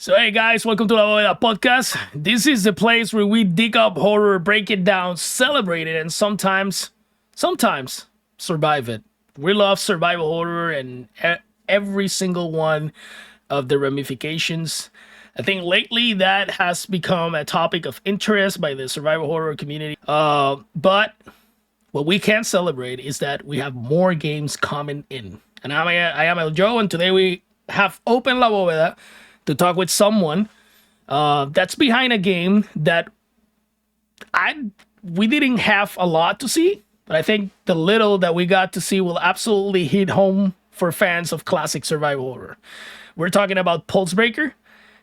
So hey guys, welcome to La Bóveda Podcast. This is the place where we dig up horror, break it down, celebrate it, and sometimes survive it. We love survival horror and every single one of the ramifications. I think lately that has become a topic of interest by the survival horror community. But what we can celebrate is that we have more games coming in. And I am El Joe, and today we have opened La Bóveda to talk with someone that's behind a game that we didn't have a lot to see, but I think the little that we got to see will absolutely hit home for fans of classic survival horror. We're talking about PulseBreaker,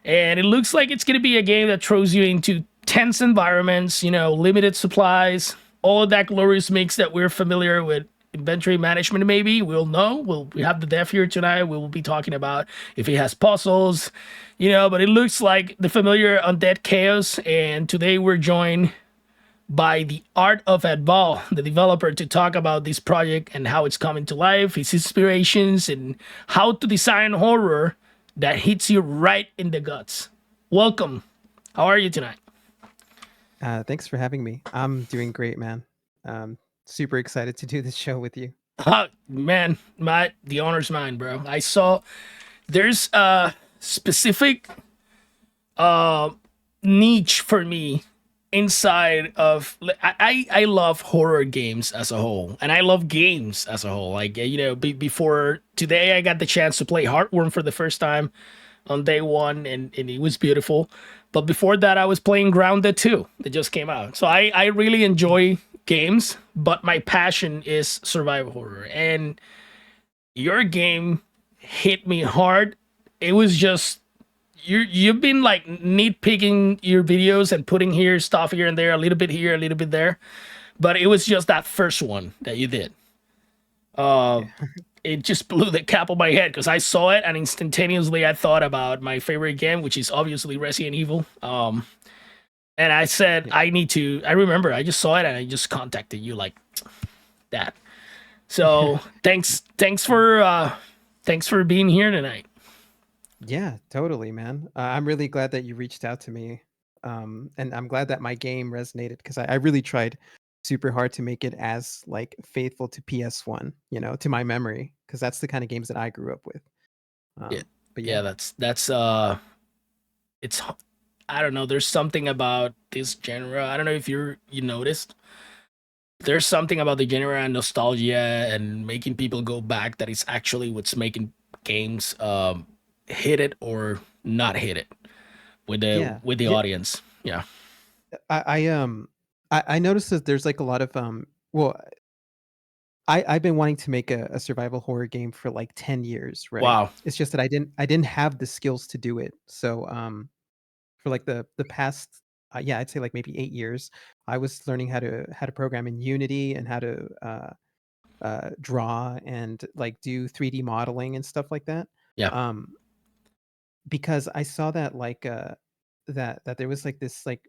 and it looks like it's going to be a game that throws you into tense environments, limited supplies, all of that glorious mix that we're familiar with. Inventory management, maybe we'll know. We have the dev here tonight. We will be talking about if it has puzzles, but it looks like the familiar undead chaos. And today we're joined by the Art of Adval, the developer, to talk about this project and how it's coming to life, his inspirations, and how to design horror that hits you right in the guts. Welcome. How are you tonight? Thanks for having me. I'm doing great, man. Super excited to do this show with you. Man, the honor's mine, bro. I saw there's a specific niche for me inside of I love horror games as a whole, and I love games as a whole. Like before today, I got the chance to play Heartworm for the first time on day one, and it was beautiful. But before that, I was playing Grounded 2 that just came out. So I really enjoy games, but my passion is survival horror. And your game hit me hard. It was just you've been like nitpicking your videos and putting here stuff here and there, a little bit here, a little bit there. But it was just that first one that you did. It just blew the cap on my head because I saw it and instantaneously I thought about my favorite game, which is obviously Resident Evil. And I said, I remember I just saw it and I just contacted you like that. So thanks for being here tonight. Yeah, totally, man. I'm really glad that you reached out to me. And I'm glad that my game resonated because I really tried super hard to make it as like faithful to PS1, to my memory, because that's the kind of games that I grew up with. Yeah. But Yeah, that's it's I don't know, there's something about this genre. I don't know if you noticed. There's something about the genre and nostalgia and making people go back that is actually what's making games hit it or not hit it with the audience. Yeah. I noticed that there's like a lot of well, I've been wanting to make a survival horror game for like 10 years, right? Wow. It's just that I didn't have the skills to do it. So for like the past I'd say like maybe 8 years, I was learning how to program in Unity and how to draw and like do 3D modeling and stuff like that. Yeah. Um because I saw that like that there was like this like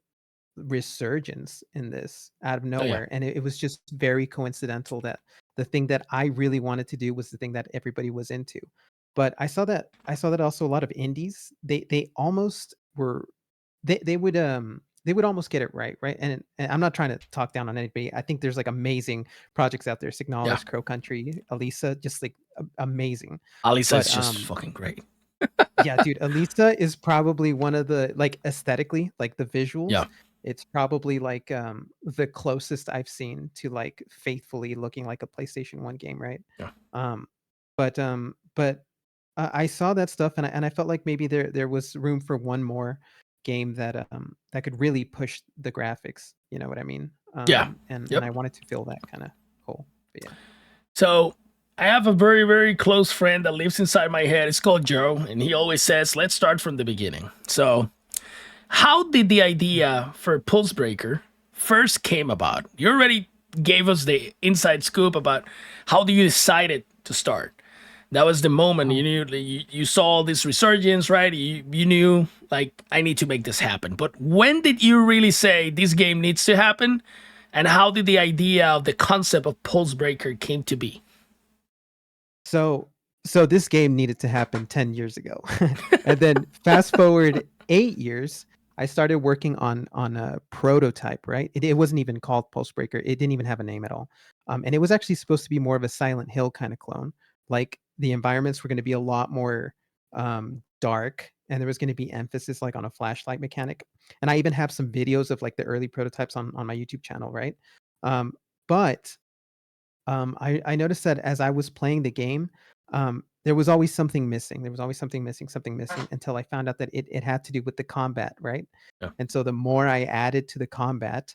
resurgence in this out of Oh yeah. nowhere, and it was just very coincidental that the thing that I really wanted to do was the thing that everybody was into. But I saw that also a lot of indies, they almost were they would almost get it right, and I'm not trying to talk down on anybody. I think there's like amazing projects out there. Yeah. Signalis, Crow Country, Elisa, just like amazing. Alisa is But just fucking great. yeah, dude, Elisa is probably one of the like aesthetically, like the visuals. Yeah. It's probably like the closest I've seen to like faithfully looking like a PlayStation 1 game, right? Yeah. Um but I saw that stuff and I felt like maybe there was room for one more game that could really push the graphics, you know what I mean? Yeah. And Yep. I wanted to fill that kind of hole. But yeah. So I have a very, very close friend that lives inside my head. It's called Joe, and he always says, let's start from the beginning. So how did the idea for PulseBreaker first came about? You already gave us the inside scoop about how do you decided to start. That was the moment you knew you saw this resurgence, right? You knew like I need to make this happen. But when did you really say this game needs to happen? And how did the idea of the concept of PulseBreaker came to be? So So this game needed to happen 10 years ago. And then fast forward 8 years, I started working on a prototype, right? It wasn't even called PulseBreaker. It didn't even have a name at all. And it was actually supposed to be more of a Silent Hill kind of clone. Like the environments were going to be a lot more dark, and there was going to be emphasis like on a flashlight mechanic. And I even have some videos of like the early prototypes on my YouTube channel, right? But I noticed that as I was playing the game, there was always something missing. There was always something missing until I found out that it had to do with the combat, right? Yeah. And so the more I added to the combat,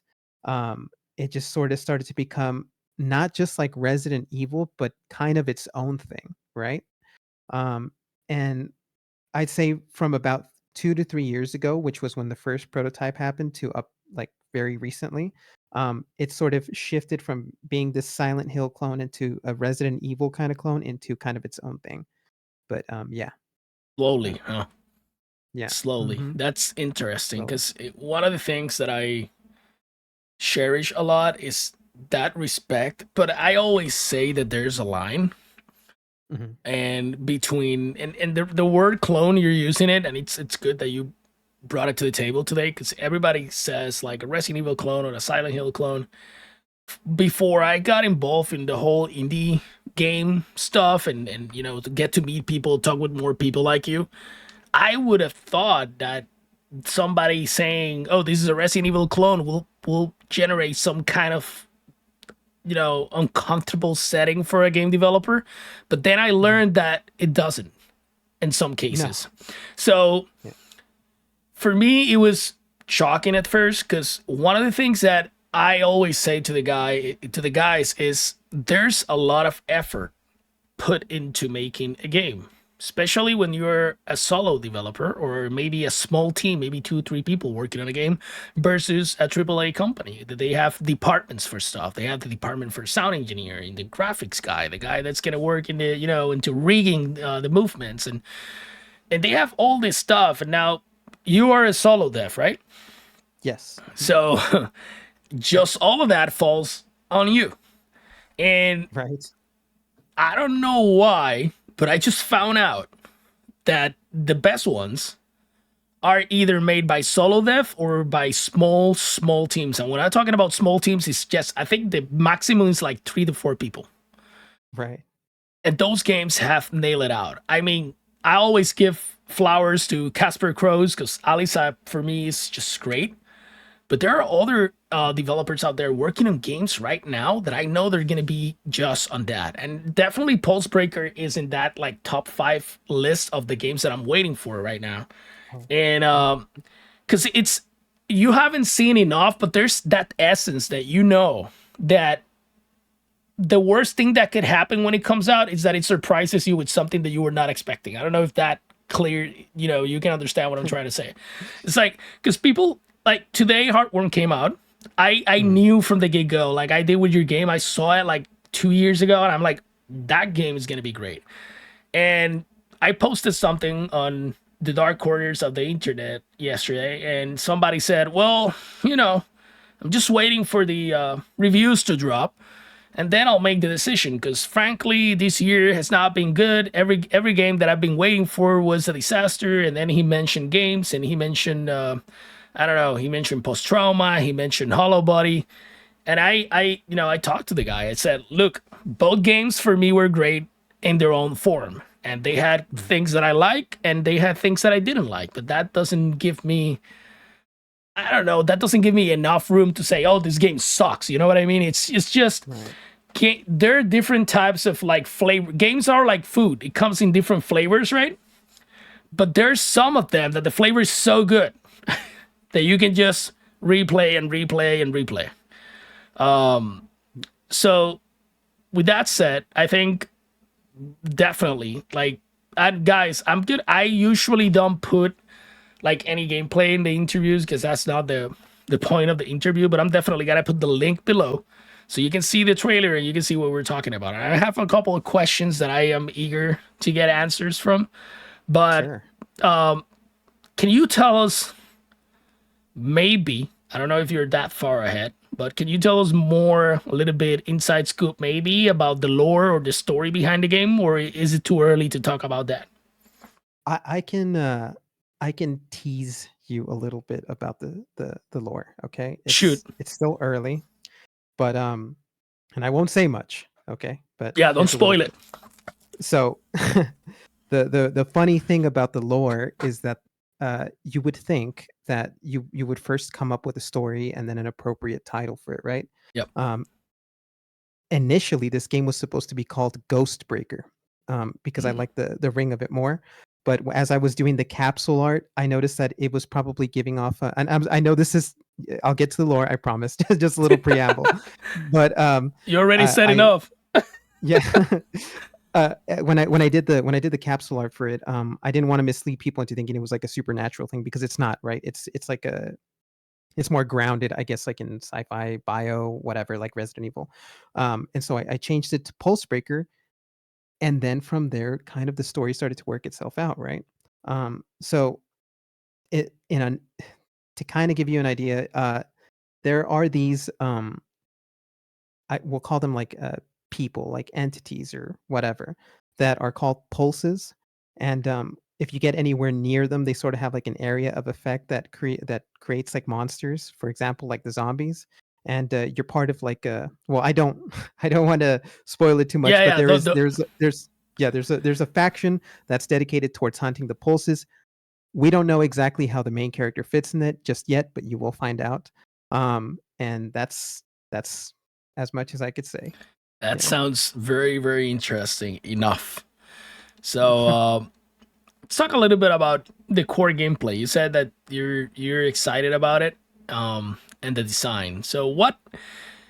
it just sort of started to become not just like Resident Evil, but kind of its own thing, right? Um, and I'd say from about 2 to 3 years ago, which was when the first prototype happened, to up like very recently, it sort of shifted from being this Silent Hill clone into a Resident Evil kind of clone into kind of its own thing. But yeah, Slowly, um, huh? yeah, Slowly. hmm That's interesting slowly. because one of the things that I cherish a lot is that respect. But I always say that there's a line Hmm. and between and the word clone you're using it, and it's good that you brought it to the table today because everybody says like a Resident Evil clone or a Silent Hill clone. Before I got involved in the whole indie game stuff and to get to meet people, talk with more people like you, I would have thought that somebody saying, "Oh, this is a Resident Evil clone," will generate some kind of uncomfortable setting for a game developer. But then I Hmm. learned that it doesn't in some No. cases. So Yeah. for me, it was shocking at first because one of the things that I always say to the guys is there's a lot of effort put into making a game, especially when you're a solo developer or maybe a small team, maybe 2 3 people working on a game versus a AAA company. They have departments for stuff. They have the department for sound engineering, the graphics guy, the guy that's gonna work in the into rigging the movements, and they have all this stuff. And now you are a solo dev, right? Yes. Hmm. So just all of that falls on you. And Right. I don't know why, but I just found out that the best ones are either made by solo dev or by small teams. And when I'm talking about small teams, it's just I think the maximum is like 3 to 4 people. Right. And those games have nailed it out. I mean, I always give flowers to Casper Crows because Alisa for me is just great. But there are other developers out there working on games right now that I know they're going to be just on that. And definitely PulseBreaker is in that like top 5 list of the games that I'm waiting for right now. Oh, And yeah. because it's you haven't seen enough, but there's that essence that that the worst thing that could happen when it comes out is that it surprises you with something that you were not expecting. I don't know if that clear, you can understand what I'm trying to say. It's like because people like today Heartworm came out. I Mm. knew from the get go, like I did with your game. I saw it like 2 years ago, and I'm like, that game is gonna be great. And I posted something on the dark corners of the internet yesterday, and somebody said, "Well, I'm just waiting for the reviews to drop, and then I'll make the decision." Because frankly, this year has not been good. Every game that I've been waiting for was a disaster. And then he mentioned games, and he mentioned I don't know. He mentioned post trauma. He mentioned Hollow Body, and I talked to the guy. I said, "Look, both games for me were great in their own form, and they had Mm. things that I like, and they had things that I didn't like. But that doesn't give me." I don't know. That doesn't give me enough room to say, "Oh, this game sucks." You know what I mean? It's just Right. there are different types of like flavor. Games are like food. It comes in different flavors, right? But there's some of them that the flavor is so good that you can just replay and replay and replay. So with that said, I think definitely like and guys, I'm good. I usually don't put like any gameplay in the interviews because that's not the point of the interview, but I'm definitely gonna put the link below so you can see the trailer and you can see what we're talking about. I have a couple of questions that I am eager to get answers from, but Sure. can you tell us maybe, I don't know if you're that far ahead, but can you tell us more, a little bit inside scoop maybe about the lore or the story behind the game, or is it too early to talk about that? I can tease you a little bit about the lore. Okay, Shoot. it's still early, but and I won't say much. Okay, but Yeah, don't here's a little spoil bit. it. So the funny thing about the lore is that you would think that you would first come up with a story and then an appropriate title for it, right? Yep. Um, Initially, this game was supposed to be called Ghostbreaker, because I Mm. like the ring of it more. But as I was doing the capsule art, I noticed that it was probably giving off. I know this is. I'll get to the lore. I promise. Just a little preamble. But You already said I enough. yeah. When I did the capsule art for it, I didn't want to mislead people into thinking it was like a supernatural thing because it's not, right? It's like it's more grounded, I guess, like in sci-fi, bio, whatever, like Resident Evil. And so I changed it to PulseBreaker, and then from there, kind of the story started to work itself out, right? So it in a to kind of give you an idea, there are these I we'll call them like people, like entities or whatever, that are called pulses, and if you get anywhere near them, they sort of have like an area of effect that creates like monsters. For example, like the zombies, and you're part of like a well, I don't I don't want to spoil it too much, Yeah, but yeah. there's yeah there's a faction that's dedicated towards hunting the pulses. We don't know exactly how the main character fits in it just yet, but you will find out. And that's as much as I could say, you That know. sounds very, very interesting enough. So let's talk a little bit about the core gameplay. You said that you're excited about it, and the design. So what,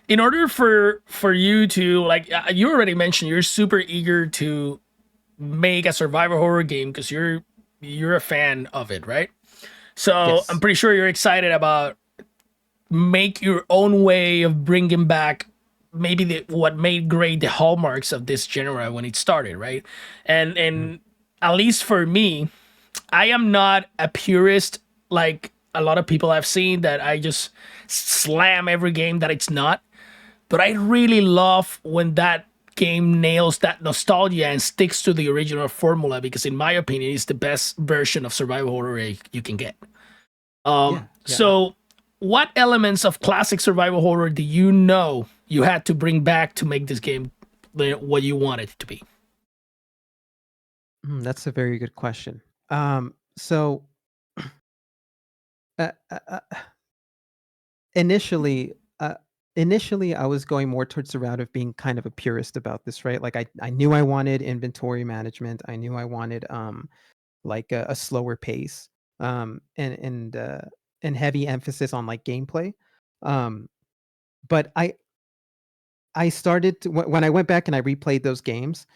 in order for you to like, you already mentioned you're super eager to make a survival horror game because you're a fan of it, right? So I'm Yes. pretty sure you're excited about make your own way of bringing back maybe what made great the hallmarks of this genre when it started, right? Mhm. And at least for me, I am not a purist like a lot of people I've seen that I just slam every game that it's not. But I really love when that game nails that nostalgia and sticks to the original formula because, in my opinion, it's the best version of survival horror you can get. Yeah, yeah. So, what elements of classic survival horror do you know you had to bring back to make this game what you want it to be? That's a very good question. So uh, uh, uh, initially, initially, I was going more towards the route of being kind of a purist about this, right? Like I knew I wanted inventory management. I knew I wanted like a slower pace, and heavy emphasis on like gameplay. Um, but I started to, when I went back and I replayed those games.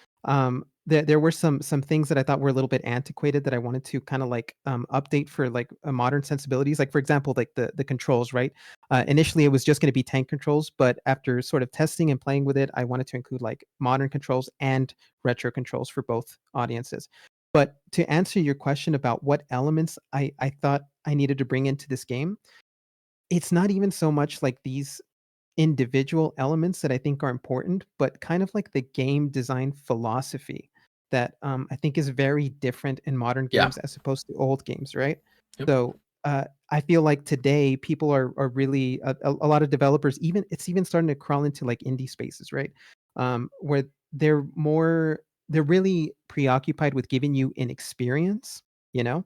There were some things that I thought were a little bit antiquated that I wanted to kind of like update for like modern sensibilities. Like for example, like the controls, right? Initially, it was just going to be tank controls, but after sort of testing and playing with it, I wanted to include like modern controls and retro controls for both audiences. But to answer your question about what elements I thought I needed to bring into this game, it's not even so much like these individual elements that I think are important, but kind of like the game design philosophy that I think is very different in modern Yeah. games as opposed to old games, right? Yep. So I feel like today people are really a lot of developers, even it's even starting to crawl into like indie spaces, right? Where they're really preoccupied with giving you an experience, you know,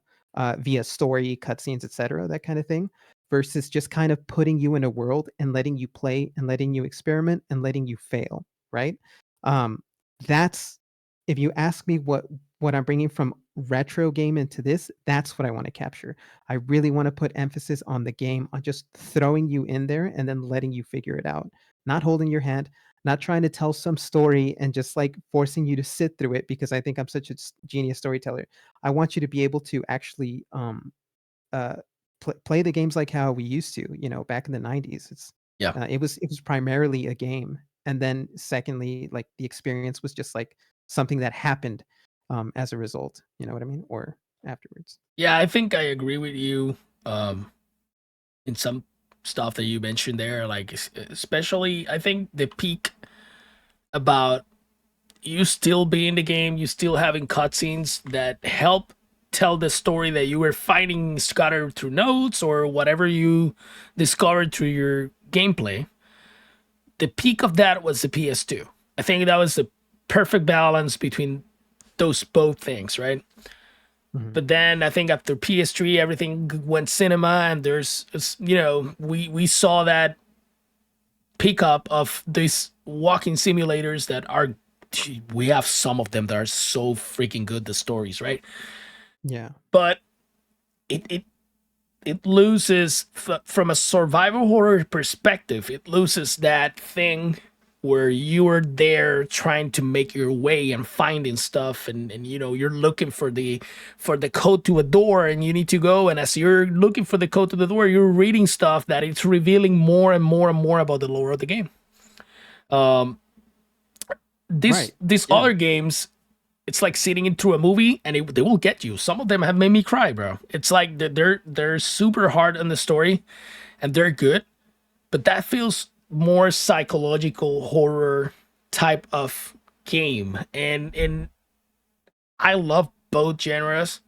via story, cutscenes, etc., that kind of thing, versus just kind of putting you in a world and letting you play and letting you experiment and letting you fail, right? Um, that's if you ask me what I'm bringing from retro game into this, that's what I want to capture. I really want to put emphasis on the game, on just throwing you in there and then letting you figure it out, not holding your hand, not trying to tell some story and just like forcing you to sit through it because I think I'm such a genius storyteller. I want you to be able to actually uh, play the games like how we used to, back in the 90s. Yeah. It was primarily a game, and then secondly, like the experience was just like something that happened as a result. You know what I mean? Or afterwards. Yeah, I think I agree with you in some. stuff that you mentioned there, like especially I think the peak about you still be in the game, you still having cutscenes that help tell the story that you were finding scattered through notes or whatever you discovered through your gameplay. The peak of that was the PS2. I think that was the perfect balance between those both things, right? Mhm. But then I think after PS3, everything went cinema, and we saw that pickup of these walking simulators that are. We have some of them that are so freaking good. The stories, right? Yeah. But it it it loses from a survival horror perspective. It loses that thing where you're there trying to make your way and finding stuff, and you're looking for the code to a door, and you need to go, and as you're looking for the code to the door, you're reading stuff that it's revealing more and more and more about the lore of the game. This Right. these Yeah. other games, it's like sitting into a movie, and they will get you. Some of them have made me cry, bro. It's like they're super hard on the story, and they're good, but that feels more psychological horror type of game, and I love both genres,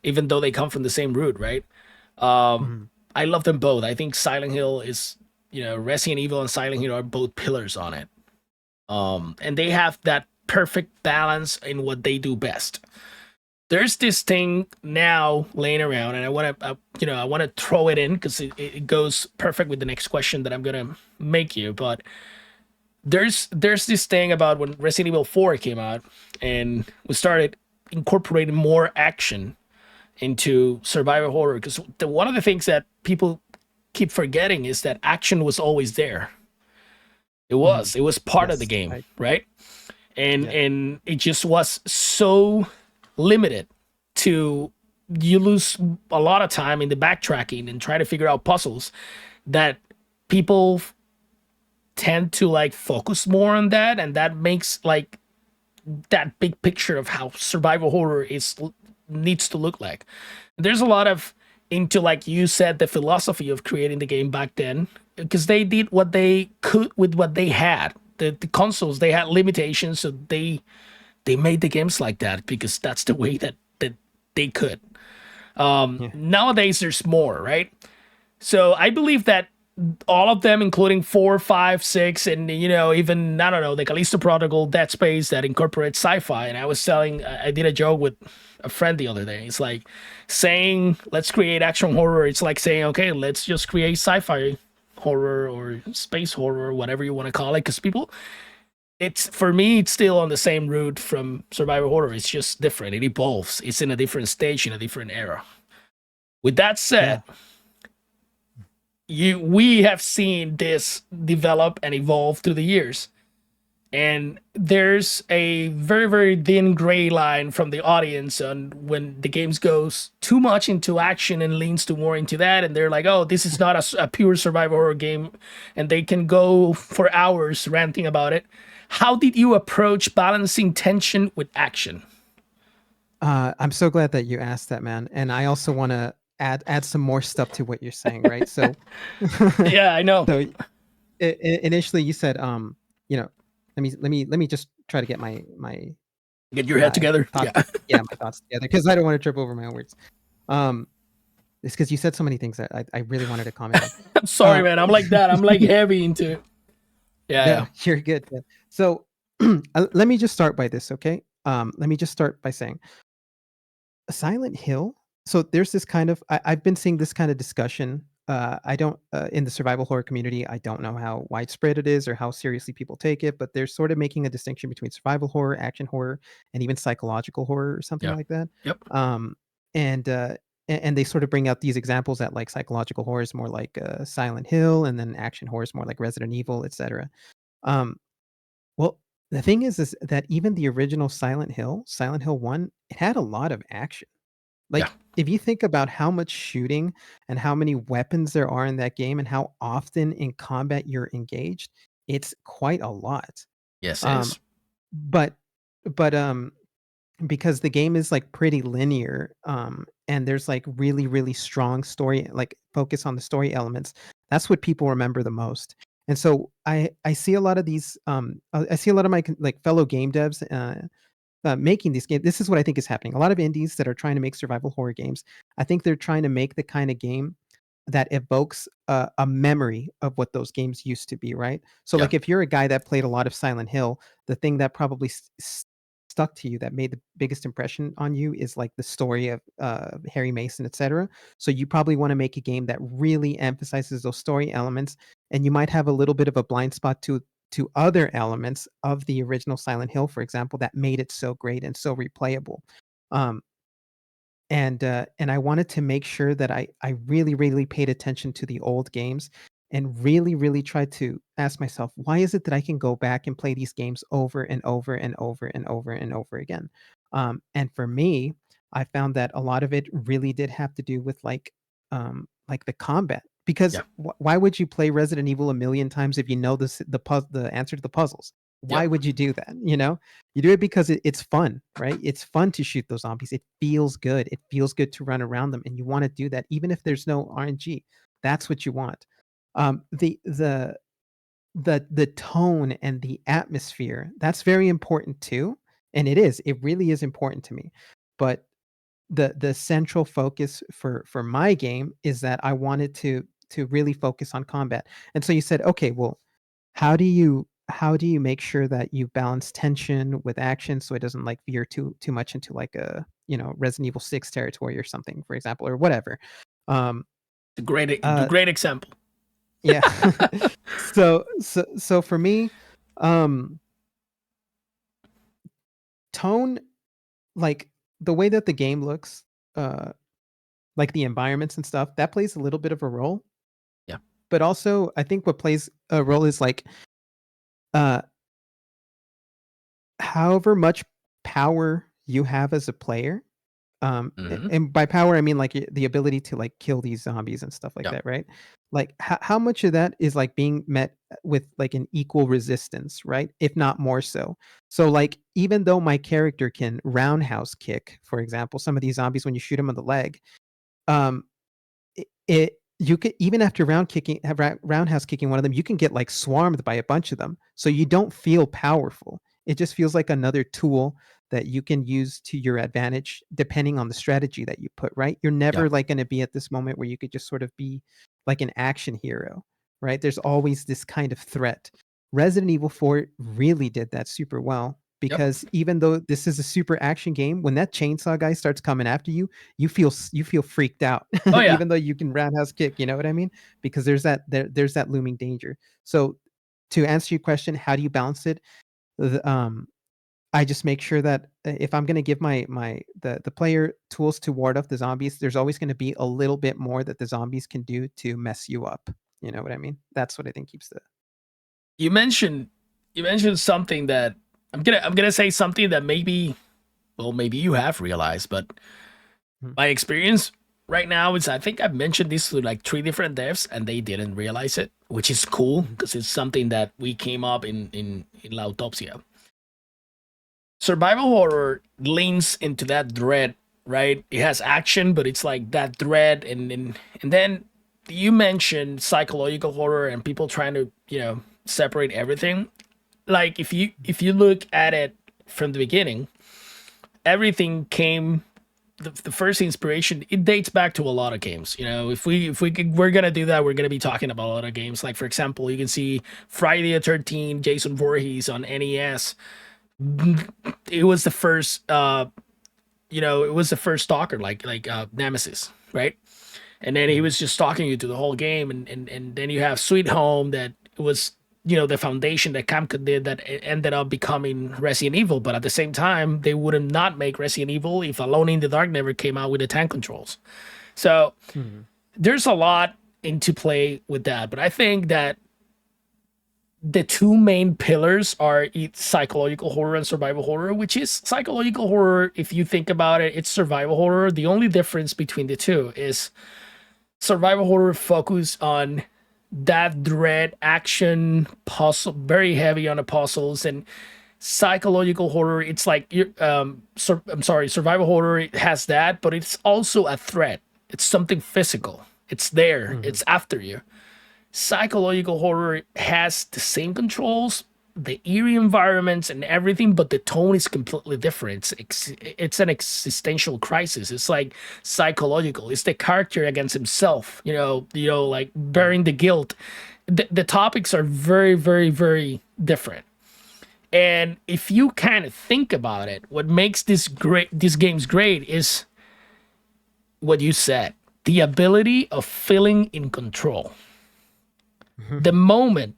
even though they come from the same root, right? Mhm. I love them both. I think Silent Hill is, Resident Evil and Silent Hill are both pillars on it, and they have that perfect balance in what they do best. There's this thing now laying around, and I want to throw it in because it goes perfect with the next question that I'm gonna make you. But there's this thing about when Resident Evil 4 came out, and we started incorporating more action into survival horror. Because one of the things that people keep forgetting is that action was always there. Mhm. It was part of the Yes. game, I right? and Yeah. and it just was so limited to you lose a lot of time in the backtracking and try to figure out puzzles that people tend to like focus more on that, and that makes like that big picture of how survival horror is needs to look like. There's a lot of into, like you said, the philosophy of creating the game back then, because they did what they could with what they had. The consoles, they had limitations, so they made the games like that because that's the way that they could. Yeah. Nowadays there's more, right? So I believe that all of them, including 4, 5, 6, and even I don't know, the Callisto Protocol, Dead Space, that incorporates sci-fi. And I did a joke with a friend the other day. It's like saying let's create action horror. It's like saying okay, let's just create sci-fi horror or space horror, whatever you want to call it. Because people, it's for me, it's still on the same route from survival horror. It's just different. It evolves. It's in a different stage, in a different era. With that Yeah. said, we have seen this develop and evolve through the years, and there's a very very thin gray line from the audience on when the games goes too much into action and leans to more into that, and they're like, oh, this is not a pure survival horror game, and they can go for hours ranting about it. How did you approach balancing tension with action? I'm so glad that you asked that, man. And I also want to add some more stuff to what you're saying, right? So, Yeah, I know. so initially you said, you know, let me just try to get Get your head my together. thoughts, Yeah. yeah, my thoughts together because I don't want to trip over my own words. Um, it's because you said so many things that I really wanted to comment on. I'm sorry, Uh, man. I'm like that. I'm like heavy into it. Yeah, no, yeah. you're good. Yeah. So, let me just start by this, okay? Let me just start by saying Silent Hill. So there's this kind of I've been seeing this kind of discussion. I don't in the survival horror community. I don't know how widespread it is or how seriously people take it, but they're sort of making a distinction between survival horror, action horror, and even psychological horror or something Yeah. like that. Yep. Um, and and they sort of bring out these examples that like psychological horror is more like Silent Hill, and then action horror is more like Resident Evil, etc. Um, well, the thing is that even the original Silent Hill One, it had a lot of action. Yeah. Like, if you think about how much shooting and how many weapons there are in that game and how often in combat you're engaged, it's quite a lot. Yes, it Um, is. but but, because the game is like pretty linear, and there's like really really strong story, like focus on the story elements. That's what people remember the most. And so I see a lot of these, I see a lot of my like fellow game devs making these games. This is what I think is happening. A lot of indies that are trying to make survival horror games, I think they're trying to make the kind of game that evokes a memory of what those games used to be, right? So, Yeah. like, if you're a guy that played a lot of Silent Hill, the thing that probably stuck to you, that made the biggest impression on you, is like the story of Harry Mason, etc. So, you probably want to make a game that really emphasizes those story elements, and you might have a little bit of a blind spot to other elements of the original Silent Hill, for example, that made it so great and so replayable. Um, and I wanted to make sure that I really, really paid attention to the old games and really, really tried to ask myself, why is it that I can go back and play these games over and over and over and over and over again? And for me, I found that a lot of it really did have to do with like the combat. Because Yeah. why would you play Resident Evil a million times if you know the answer to the puzzles? Why Yep. would you do that? You know, you do it because it's fun, right? It's fun to shoot those zombies. It feels good. It feels good to run around them, and you want to do that even if there's no RNG. That's what you want. The tone and the atmosphere, that's very important too, and it is. It really is important to me. But the central focus for my game is that I wanted to really focus on combat. And so you said, okay, well, how do you make sure that you balance tension with action so it doesn't like veer too much into like a, Resident Evil 6 territory or something, for example, or whatever. Um uh Great example. yeah. So for me, um tone, like the way that the game looks, uh like the environments and stuff, that plays a little bit of a role. Yeah. But also I think what plays a role is like, uh however much power you have as a player, Hmm. and by power I mean like the ability to like kill these zombies and stuff like Yeah. that, right? Like how much of that is like being met with like an equal resistance, right? If not more so. So like even though my character can roundhouse kick, for example, some of these zombies when you shoot them on the leg, um, it you could, even after roundhouse kicking one of them, you can get like swarmed by a bunch of them. So you don't feel powerful. It just feels like another tool that you can use to your advantage depending on the strategy that you put, right? You're Yeah. never like going to be at this moment where you could just sort of be like an action hero, right? There's always this kind of threat. Resident Evil 4 really did that super well, Yep. because even though this is a super action game, when that chainsaw guy starts coming after you, you feel freaked out, Oh yeah. even though you can roundhouse kick. You know what I mean? Because there's that looming danger. So to answer your question, how do you balance it? The, I just make sure that if I'm going to give the player tools to ward off the zombies, there's always going to be a little bit more that the zombies can do to mess you up. You know what I mean? That's what I think keeps the. You mentioned something that I'm gonna say something that maybe, well, maybe you have realized, but Mhm, my experience right now is, I think I've mentioned this to like three different devs and they didn't realize it, which is cool mhm, because it's something that we came up in La Autopsia. Survival horror leans into that dread, right? It has action, but it's like that dread, and then you mentioned psychological horror and people trying to, separate everything. Like if you look at it from the beginning, everything came, the first inspiration, it dates back to a lot of games. We're gonna do that, we're gonna be talking about a lot of games. Like for example, you can see Friday the 13th, Jason Voorhees on NES. It was the first it was the first stalker, like Nemesis, right? And then he mhm. was just stalking you through the whole game, and then you have Sweet Home, that was, the foundation that Capcom did, that ended up becoming Resident Evil. But at the same time, they would have not make Resident Evil if Alone in the Dark never came out with the tank controls. So Mhm. there's a lot into play with that. But I think that the two main pillars are psychological horror and survival horror, which is psychological horror. If you think about it, it's survival horror. The only difference between the two is survival horror focus on that dread action puzzle, very heavy on the puzzles, and Psychological horror, it's like I'm sorry, survival horror, it has that, but it's also a threat. It's something physical. It's there. Hmm. It's after you. Psychological horror has the same controls, the eerie environments and everything, but the tone is completely different. It's an existential crisis. It's like psychological. It's the character against himself. Like bearing the guilt. The topics are very, very, very different. And if you kind of think about it, what makes these games great is what you said, the ability of feeling in control. The moment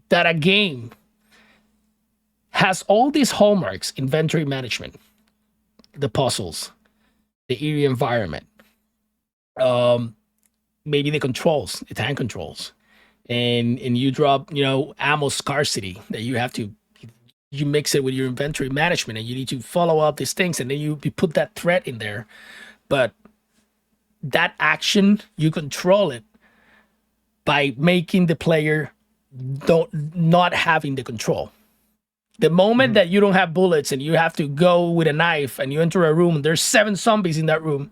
that a game has all these hallmarks, inventory management, the puzzles, the eerie environment, maybe the controls, the tank controls, and you drop, ammo scarcity that you mix it with your inventory management, and you need to follow up these things, and then you put that threat in there. But that action, you control it by making the player don't not having the control. The moment that you don't have bullets and you have to go with a knife and you enter a room, there's 7 zombies in that room.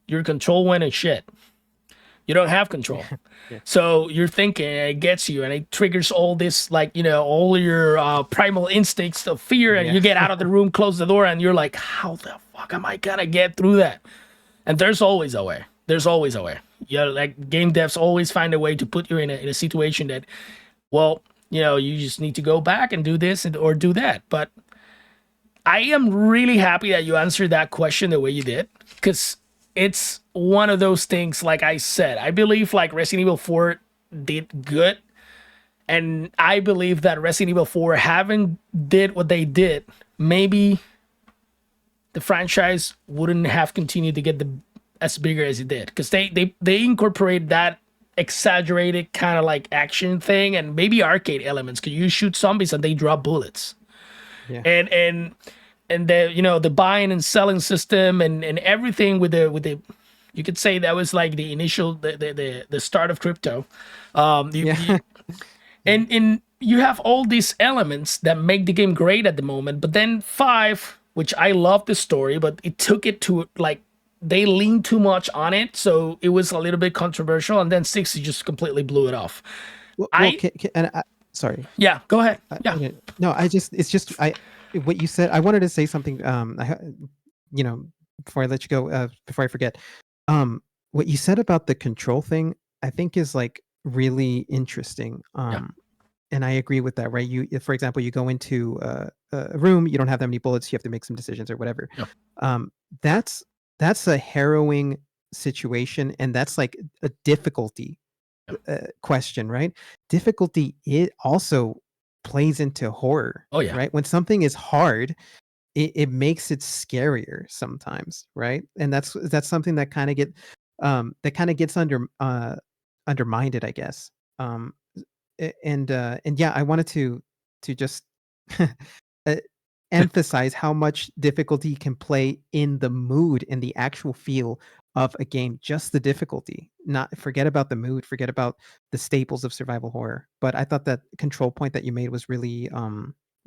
Your control went and shit. You don't have control. Yeah. So you're thinking, and it gets you, and it triggers all this, like, all your primal instincts of fear, and Yeah. you get out of the room, close the door, and you're like, how the fuck am I gonna get through that? And there's always a way. There's always a way. Yeah, like game devs always find a way to put you in a situation that, well, you just need to go back and do this or do that. But I am really happy that you answered that question the way you did, because it's one of those things. Like I said, I believe like Resident Evil 4 did good, and I believe that Resident Evil 4 having did what they did, maybe the franchise wouldn't have continued to get as bigger as it did, because they incorporate that exaggerated kind of like action thing and maybe arcade elements, because you shoot zombies and they drop bullets. Yeah. And the buying and selling system and everything with the you could say that was like the initial the start of crypto. Yeah. And you have all these elements that make the game great at the moment. But then 5, which I love the story, but it took it to like they leaned too much on it, so it was a little bit controversial. And then 6, it just completely blew it off. Well, sorry. Yeah, go ahead. Yeah, No, it's just what you said. I wanted to say something. Before I let you go, before I forget, what you said about the control thing, I think is like really interesting. And I agree with that. Right? If, for example, you go into a room, you don't have that many bullets, you have to make some decisions or whatever. Yeah. That's a harrowing situation, and that's like a difficulty question, right? Difficulty, it also plays into horror. Oh yeah. Right? When something is hard, it makes it scarier sometimes, right? And that's something that kind of gets undermined, I guess. And yeah, I wanted to just uh, emphasize how much difficulty can play in the mood and the actual feel of a game. Just the difficulty, not forget about the mood, forget about the staples of survival horror. But I thought that control point that you made was really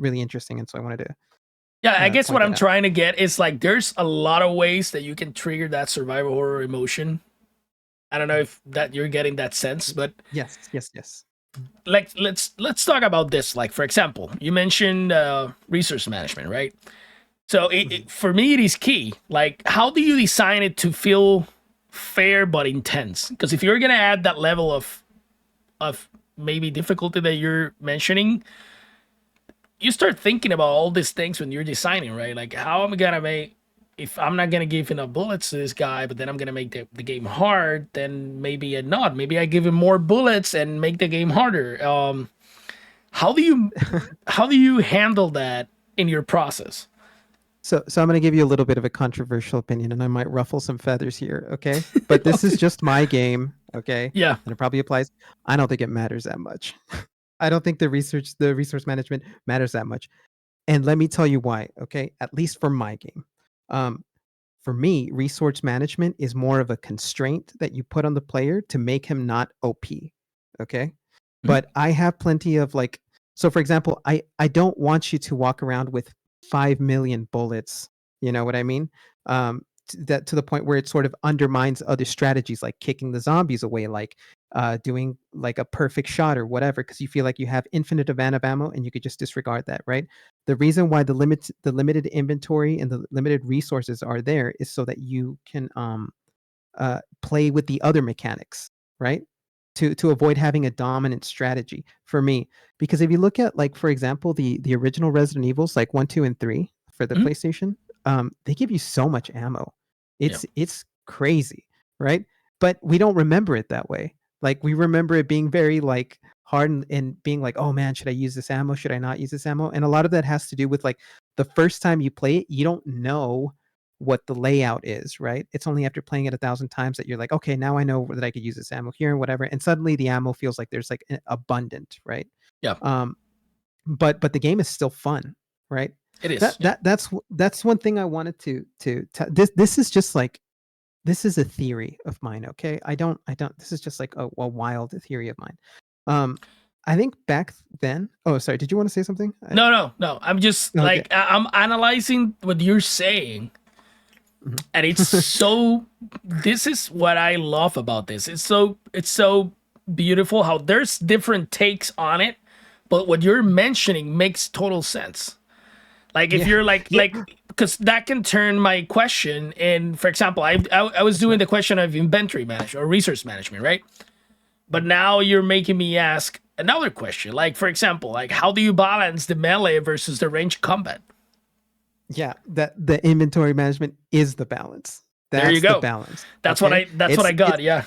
interesting, and so I wanted to Yeah, I guess point what I'm that out. trying to get is like there's a lot of ways that you can trigger that survival horror emotion. I don't know if that you're getting that sense, but Yes. like let's talk about this. Like for example, you mentioned resource management, right? So for me, it is key. Like, how do you design it to feel fair but intense? Because if you're gonna add that level of maybe difficulty that you're mentioning, you start thinking about all these things when you're designing, right? Like, how am I gonna make, if I'm not gonna give enough bullets to this guy, but then I'm gonna make the game hard, then maybe I'm not. Maybe I give him more bullets and make the game harder. How do you handle that in your process? So I'm going to give you a little bit of a controversial opinion, and I might ruffle some feathers here, okay? But this is just my game, okay? Yeah. And it probably applies. I don't think it matters that much. I don't think the resource management matters that much. And let me tell you why, okay? At least for my game. For me, resource management is more of a constraint that you put on the player to make him not OP, okay? Mhm. But I have plenty of like So for example, I don't want you to walk around with 5 million bullets. You know what I mean? That to the point where it sort of undermines other strategies like kicking the zombies away, like doing like a perfect shot or whatever, because you feel like you have infinite amount of ammo and you could just disregard that, right? The reason why the limited inventory and the limited resources are there is so that you can play with the other mechanics, right? To avoid having a dominant strategy for me. Because if you look at, like, for example, the original Resident Evils, like 1, 2, and 3 for the Mhm. PlayStation, they give you so much ammo. Yeah. It's crazy, right? But we don't remember it that way. Like we remember it being very like hard and being like, oh man, should I use this ammo? Should I not use this ammo? And a lot of that has to do with like the first time you play it, you don't know what the layout is, right? It's only after playing it 1,000 times that you're like, okay, now I know that I could use this ammo here and whatever. And suddenly the ammo feels like there's like abundant, right? Yeah. Um, but the game is still fun, right? It is. Yeah. That's one thing I wanted this is just like this is a theory of mine, okay? I don't this is just like a wild theory of mine. Um, I think back then. Oh, sorry. Did you want to say something? No, no, no. I'm just Okay. like I'm analyzing what you're saying, Mhm. and it's so. This is what I love about this. It's so beautiful how there's different takes on it, but what you're mentioning makes total sense. Like if Yeah. you're like Yeah. because that can turn my question. And for example, I was What's doing that? the question of inventory management or resource management, right? But now you're making me ask another question. Like for example, like how do you balance the melee versus the range combat? Yeah, that the inventory management is the balance. There you That's the go. balance. That's what Okay. I got. Yeah.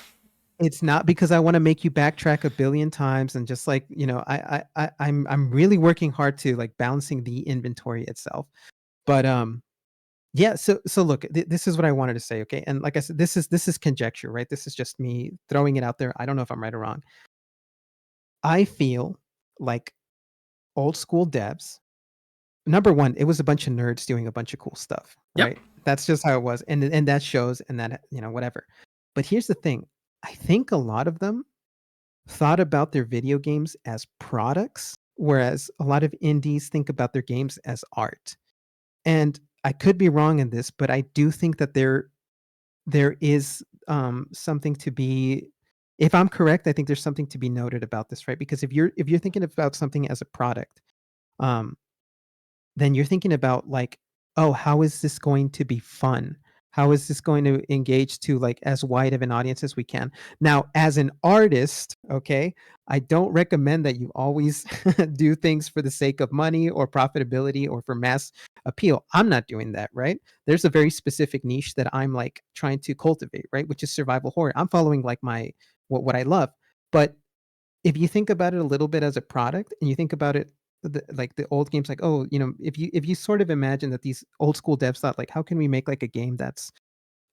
It's not because I want to make you backtrack a billion times and just like, you know, I'm really working hard to like balancing the inventory itself. But yeah, so look, this is what I wanted to say, okay? And like I said, this is conjecture, right? This is just me throwing it out there. I don't know if I'm right or wrong. I feel like old school devs, number one, it was a bunch of nerds doing a bunch of cool stuff, Yep. right? That's just how it was, and that shows, and that you know whatever. But here's the thing: I think a lot of them thought about their video games as products, whereas a lot of indies think about their games as art. And I could be wrong in this, but I do think that there is something to be. If I'm correct, I think there's something to be noted about this, right? Because if you're thinking about something as a product, um, then you're thinking about like, oh, how is this going to be fun? How is this going to engage to like as wide of an audience as we can? Now, as an artist, okay, I don't recommend that you always do things for the sake of money or profitability or for mass appeal. I'm not doing that, right? There's a very specific niche that I'm like trying to cultivate, right? Which is survival horror. I'm following like my what I love. But if you think about it a little bit as a product and you think about it like the old games, like, oh, you know, if you sort of imagine that these old school devs thought like, how can we make like a game that's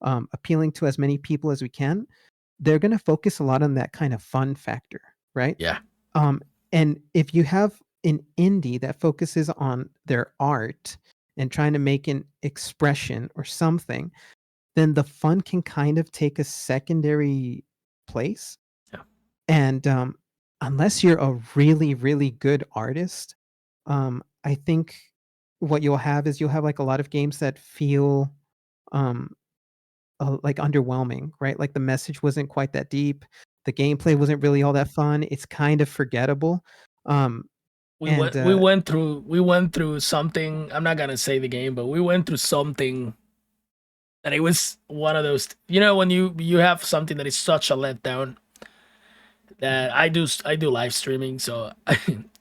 appealing to as many people as we can, they're going to focus a lot on that kind of fun factor, right? Yeah. um and if you have an indie that focuses on their art and trying to make an expression or something, then the fun can kind of take a secondary place. Yeah. And unless you're a really, really good artist, I think what you'll have is you'll have like a lot of games that feel um, like underwhelming, right? Like the message wasn't quite that deep, the gameplay wasn't really all that fun. It's kind of forgettable. Um, We and went we went through we went through something. I'm not gonna say the game, but we went through something and it was one of those. You know, when you have something that is such a letdown. That I do live streaming, so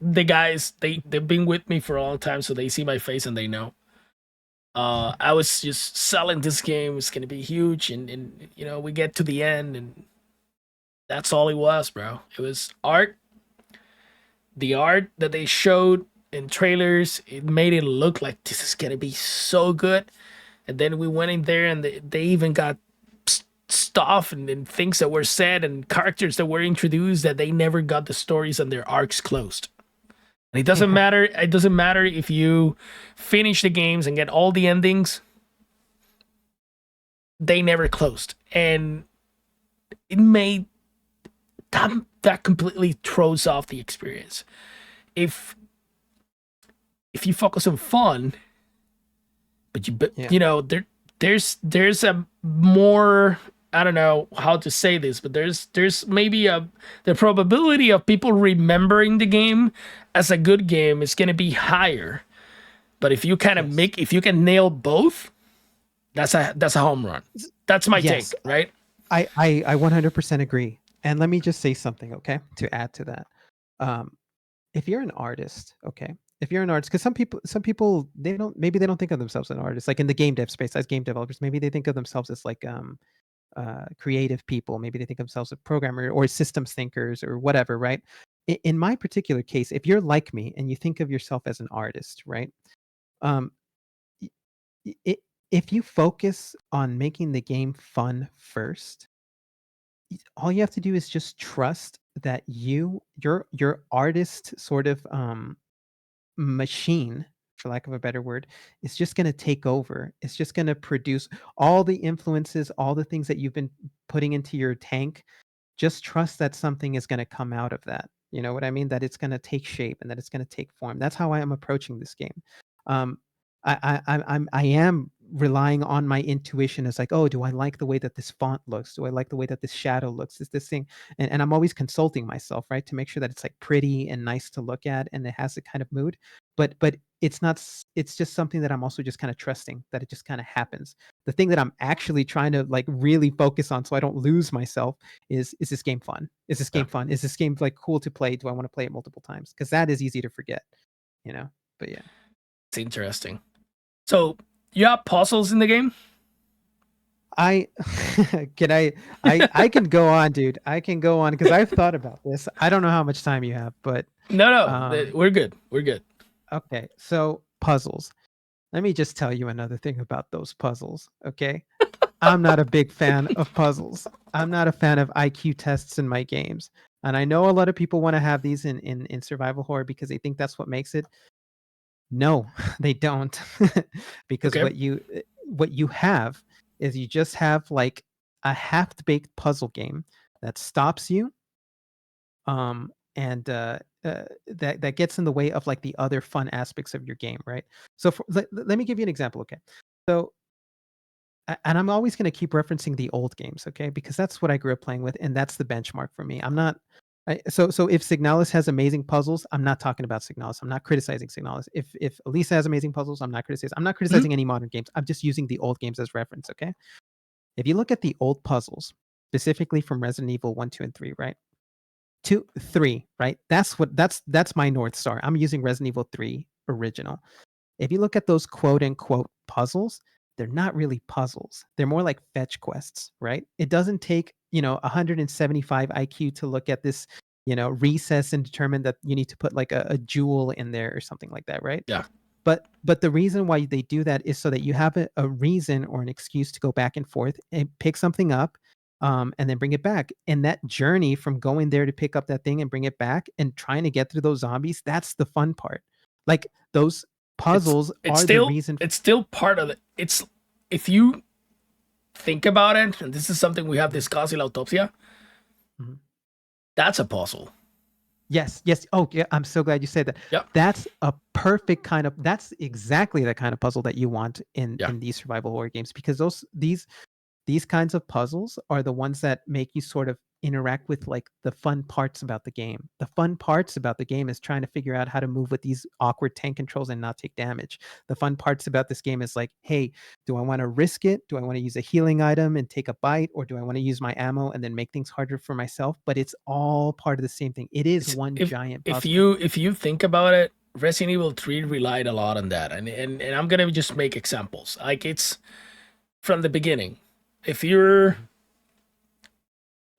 the guys they've been with me for a long time, so they see my face and they know. I was just selling this game. It's gonna be huge, and you know we get to the end, and that's all it was, bro. It was art. The art that they showed in trailers, it made it look like this is gonna be so good. And then we went in there, and they even got stuff and things that were said and characters that were introduced that they never got the stories and their arcs closed. And it doesn't yeah, matter. It doesn't matter if you finish the games and get all the endings. They never closed, and it made that completely throws off the experience. If if you focus on fun, but Yeah. you know there's a more, I don't know how to say this, but there's maybe a the probability of people remembering the game as a good game is gonna be higher. But if you kind of Yes. make if you can nail both, that's a home run. That's my Yes. take, right? I 100% agree. And let me just say something, okay, to add to that. Um, if you're an artist, okay, if you're an artist, because some people they don't think of themselves as an artist, like in the game dev space as game developers, maybe they think of themselves as like creative people, maybe they think of themselves as programmer or systems thinkers or whatever, right? In my particular case, if you're like me and you think of yourself as an artist, right? Um, y- it, if you focus on making the game fun first, all you have to do is just trust that your artist sort of machine, for lack of a better word, is just going to take over. It's just going to produce all the influences, all the things that you've been putting into your tank. Just trust that something is going to come out of that. You know what I mean? That it's going to take shape and that it's going to take form. That's how I am approaching this game. Um, I am relying on my intuition as like, oh, do I like the way that this font looks? Do I like the way that this shadow looks? Is this thing? And I'm always consulting myself, right, to make sure that it's like pretty and nice to look at and it has the kind of mood. But it's not. It's just something that I'm also just kind of trusting that it just kind of happens. The thing that I'm actually trying to like really focus on so I don't lose myself is this game fun? Is this Yeah, game fun? Is this game like cool to play? Do I want to play it multiple times? Because that is easy to forget, you know. But yeah. it's interesting. So you have puzzles in the game? I can I can go on, dude. I can go on because I've thought about this. I don't know how much time you have, but No, um we're good. We're good. okay. So puzzles. Let me just tell you another thing about those puzzles, okay? I'm not a big fan of puzzles. I'm not a fan of IQ tests in my games. And I know a lot of people want to have these in survival horror because they think that's what makes it. No, they don't. Because Okay. what you have is you just have like a half-baked puzzle game that stops you and that gets in the way of like the other fun aspects of your game, right? So let me give you an example, okay? So and I'm always going to keep referencing the old games, okay? Because that's what I grew up playing with, and that's the benchmark for me. I'm not. So if Signalis has amazing puzzles, I'm not talking about Signalis. I'm not criticizing Signalis. If Elisa has amazing puzzles, I'm not criticizing. I'm not Mhm. criticizing any modern games. I'm just using the old games as reference, okay? If you look at the old puzzles, specifically from Resident Evil 1, 2, and 3, right? 2, 3, right? That's my North Star. I'm using Resident Evil 3 original. If you look at those quote unquote puzzles, they're not really puzzles. They're more like fetch quests, right? It doesn't take, 175 IQ to look at this, recess and determine that you need to put like a jewel in there or something like that, right? Yeah. But the reason why they do that is so that you have a reason or an excuse to go back and forth and pick something up and then bring it back. And that journey from going there to pick up that thing and bring it back and trying to get through those zombies, that's the fun part. Like those It's puzzles it's are the still reason. it's still part of it. It's if you think about it, and this is something we have discussed in Autopsia, Mhm. that's a puzzle. Yes, yes. Oh, yeah. I'm so glad you said that. Yeah. That's a perfect kind of. That's exactly the kind of puzzle that you want Yeah. in these survival horror games because these kinds of puzzles are the ones that make you sort of interact with like the fun parts about the game. The fun parts about the game is trying to figure out how to move with these awkward tank controls and not take damage. The fun parts about this game is like, hey, do I want to risk it? Do I want to use a healing item and take a bite? Or do I want to use my ammo and then make things harder for myself? But it's all part of the same thing. It is It's, one giant if puzzle. you think about it, Resident Evil 3 relied a lot on that. And I'm gonna just make examples. Like it's from the beginning. If you're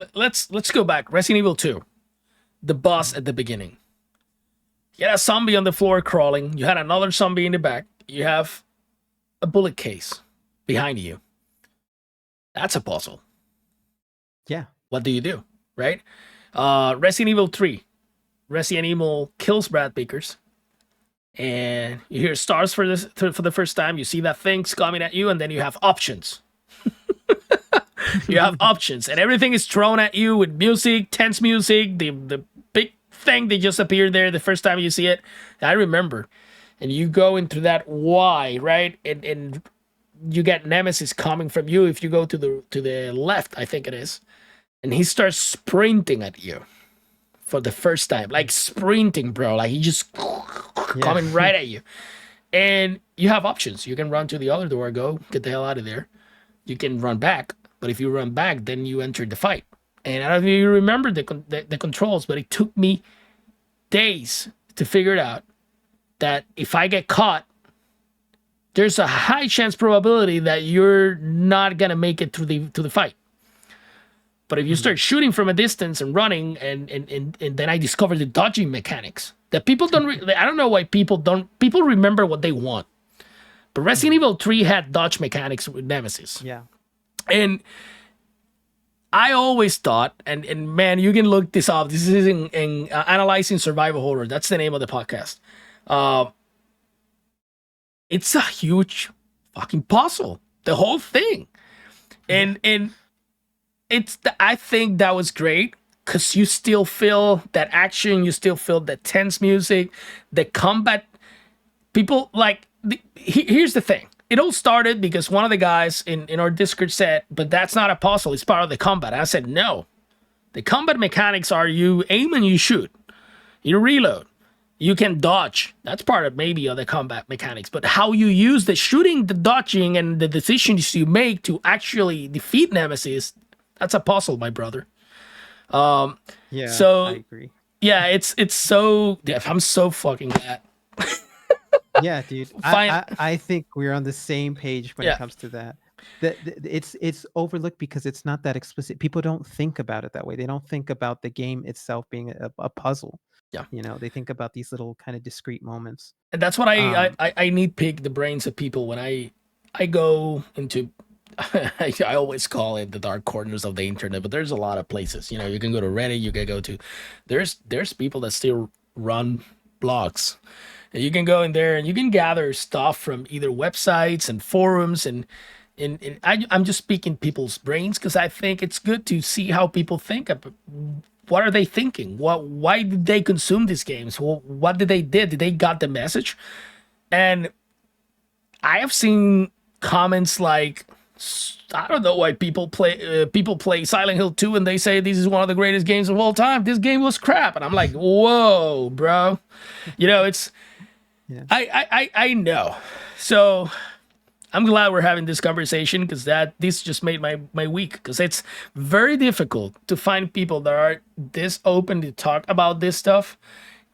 Mhm, let's go back. Resident Evil 2, the boss mhm. at the beginning. You had a zombie on the floor crawling. You had another zombie in the back. You have a bullet case behind you. That's a puzzle. Yeah. What do you do? Right? Resident Evil 3. Resident Evil kills Brad Bakers. And you hear stars for the first time. You see that thing's coming at you, and then you have options. You have options, and everything is thrown at you with music, tense music. The big thing that just appeared there the first time you see it. I remember. and you go into that Y, right? And you get Nemesis coming from you if you go to the left, I think it is, and he starts sprinting at you for the first time, like sprinting, bro. Like he just Yeah. coming right at you. And you have options. You can run to the other door, go get the hell out of there. You can run back, but if you run back, then you enter the fight. And I don't know if you remember the controls, but it took me days to figure it out that if I get caught, there's a high chance probability that you're not gonna make it through the fight. But if you start shooting from a distance and running, and then I discovered the dodging mechanics that people don't. I don't know why people don't. People remember what they want. But Resident Evil 3 had dodge mechanics with Nemesis, Yeah. and I always thought, and man, you can look this up. This is in analyzing survival horror. That's the name of the podcast. Uh, it's a huge fucking puzzle. The whole thing, and I think that was great because you still feel that action, you still feel the tense music, the combat. People like here's the thing. It all started because one of the guys in our Discord said, but that's not a puzzle, it's part of the combat. And I said, no. The combat mechanics are you aim and you shoot. You reload. You can dodge. That's part of maybe of the combat mechanics. But how you use the shooting, the dodging, and the decisions you make to actually defeat Nemesis, that's a puzzle, my brother. Yeah. So I agree. yeah, it's so. Yeah, I'm so fucking glad. Yeah, dude. Fine. I think we're on the same page when Yeah. it comes to that. It's overlooked because it's not that explicit. People don't think about it that way. They don't think about the game itself being a puzzle. Yeah. You know, they think about these little kind of discrete moments. And that's what I Um, I, I need pick the brains of people when I go into. I always call it the dark corners of the internet, but there's a lot of places. You know, you can go to Reddit, you can go to. There's people that still run blogs. And you can go in there and you can gather stuff from either websites and forums and I'm just speaking people's brains because I think it's good to see how people think. What are they thinking? Why did they consume these games? What did they did? Did they got the message? And I have seen comments like, I don't know why people play Silent Hill 2 and they say this is one of the greatest games of all time. This game was crap, and I'm like, whoa, bro. You know, it's yeah. I know. So I'm glad we're having this conversation because this just made my week because it's very difficult to find people that are this open to talk about this stuff.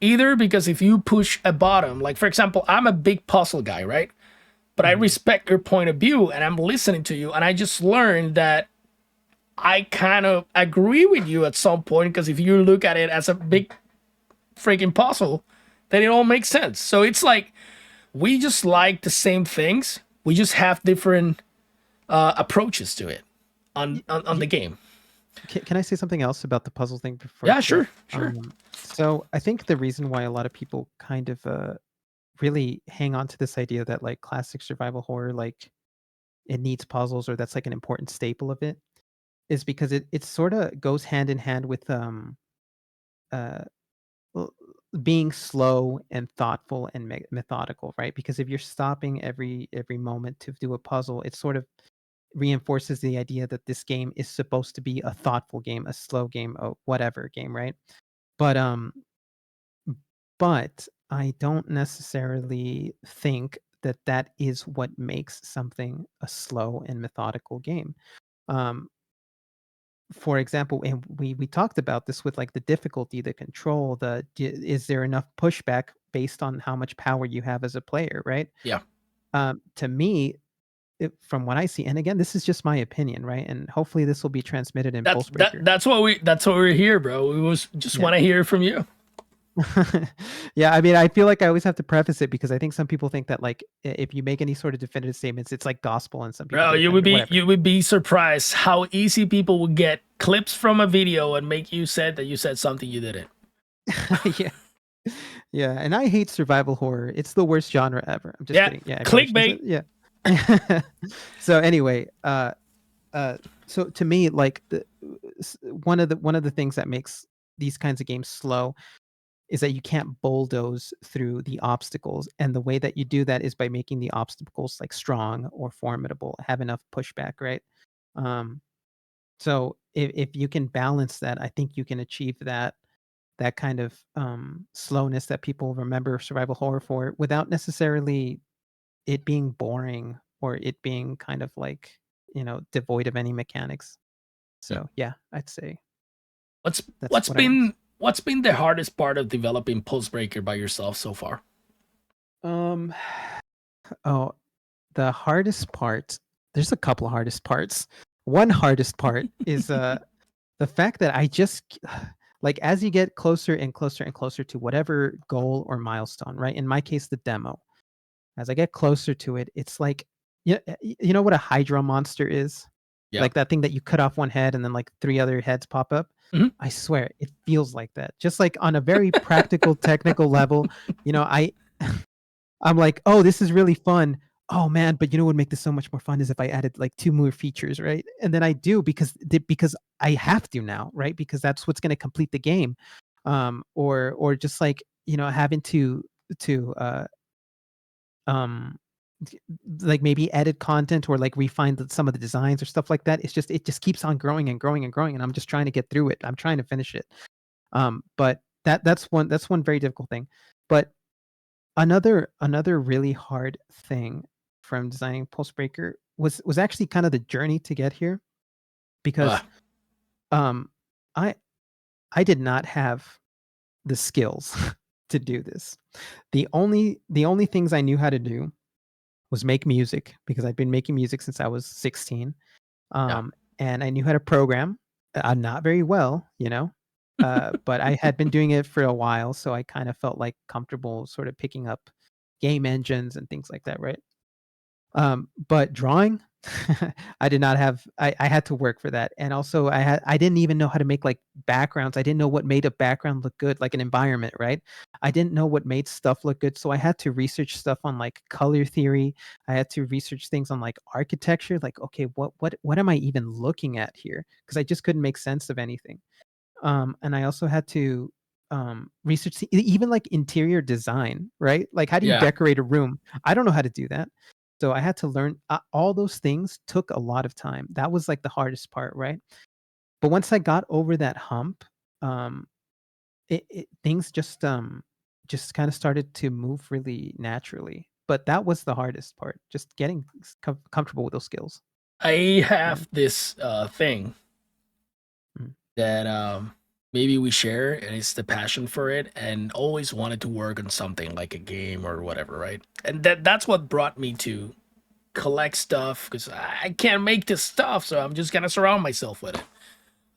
Either because if you push a bottom, like for example, I'm a big puzzle guy, right? But I respect your point of view and I'm listening to you. And I just learned that I kind of agree with you at some point because if you look at it as a big freaking puzzle, then it all makes sense. So it's like we just like the same things. We just have different approaches to it on the game. Can I say something else about the puzzle thing before? Yeah, sure. So I think the reason why a lot of people kind of really hang on to this idea that like classic survival horror, like it needs puzzles or that's like an important staple of it, is because it sort of goes hand in hand with uh l- being slow and thoughtful and methodical, right? Because if you're stopping every moment to do a puzzle, it sort of reinforces the idea that this game is supposed to be a thoughtful game, a slow game, a whatever game, right? But but I don't necessarily think that that is what makes something a slow and methodical game. Um, for example, and we talked about this with like the difficulty, the control, is there enough pushback based on how much power you have as a player, right? Yeah. To me, from what I see, and again, this is just my opinion, right? And hopefully, this will be transmitted in PulseBreaker. That's what we're here, bro. We was just want to hear from you. Yeah, I mean, I feel like I always have to preface it because I think some people think that like if you make any sort of definitive statements, it's like gospel, and some people Bro, get offended, you would be surprised how easy people would get clips from a video and make you said that you said something you didn't. Yeah. Yeah, and I hate survival horror. It's the worst genre ever. I'm just kidding. Yeah, I probably shouldn't say- clickbait. Yeah. So anyway, so to me, like one of the things that makes these kinds of games slow is that you can't bulldoze through the obstacles, and the way that you do that is by making the obstacles like strong or formidable, have enough pushback, right? Um, so if you can balance that, I think you can achieve that kind of slowness that people remember survival horror for, without necessarily it being boring or it being kind of like, devoid of any mechanics. Hmm. So yeah, I'd say What's that's what's what I want. what's been the hardest part of developing PulseBreaker by yourself so far? Um, oh, the hardest part, there's a couple of hardest parts. One hardest part is the fact that I just like as you get closer and closer and closer to whatever goal or milestone, right? In my case, the demo. As I get closer to it, it's like you know what a hydra monster is? Yeah. Like that thing that you cut off one head and then like three other heads pop up? Mhm. I swear, it feels like that. Just like on a very practical, technical level, I I'm like, "Oh, this is really fun. Oh, man, but you know what would make this so much more fun is if I added, like, 2 more features," right? And then I do because I have to now, right? Because that's what's gonna complete the game. Or just, like, having to, um, d like, maybe edit content or, like, refine some of the designs or stuff like that. It just keeps on growing and growing and growing, and I'm just trying to get through it. I'm trying to finish it. But that's one very difficult thing. But another really hard thing from designing Pulsebreaker was actually kind of the journey to get here Uh, because um I I did not have the skills to do this. The only things I knew how to do was make music because I've been making music since I was 16. yeah. And I knew how to program, not very well, but I had been doing it for a while, so I kind of felt like comfortable sort of picking up game engines and things like that, right? But drawing, I did not have I had to work for that, and also I didn't even know how to make, like, backgrounds. I didn't know what made a background look good, like an environment, right? I didn't know what made stuff look good, so I had to research stuff on, like, color theory. I had to research things on, like, architecture, like, okay, what am I even looking at here? Because I just couldn't make sense of anything. And I also had to, research even, like, interior design, right? Like, how do you Yeah. decorate a room? I don't know how to do that. So I had to learn all those things took a lot of time. That was, like, the hardest part, right? But once I got over that hump, um, things just kinda started to move really naturally. But that was the hardest part, just getting comfortable with those skills. I Yeah. have this thing Mm. that maybe we share, and it's the passion for it, and always wanted to work on something like a game or whatever, right? And that's what brought me to collect stuff because I can't make this stuff, so I'm just gonna surround myself with it.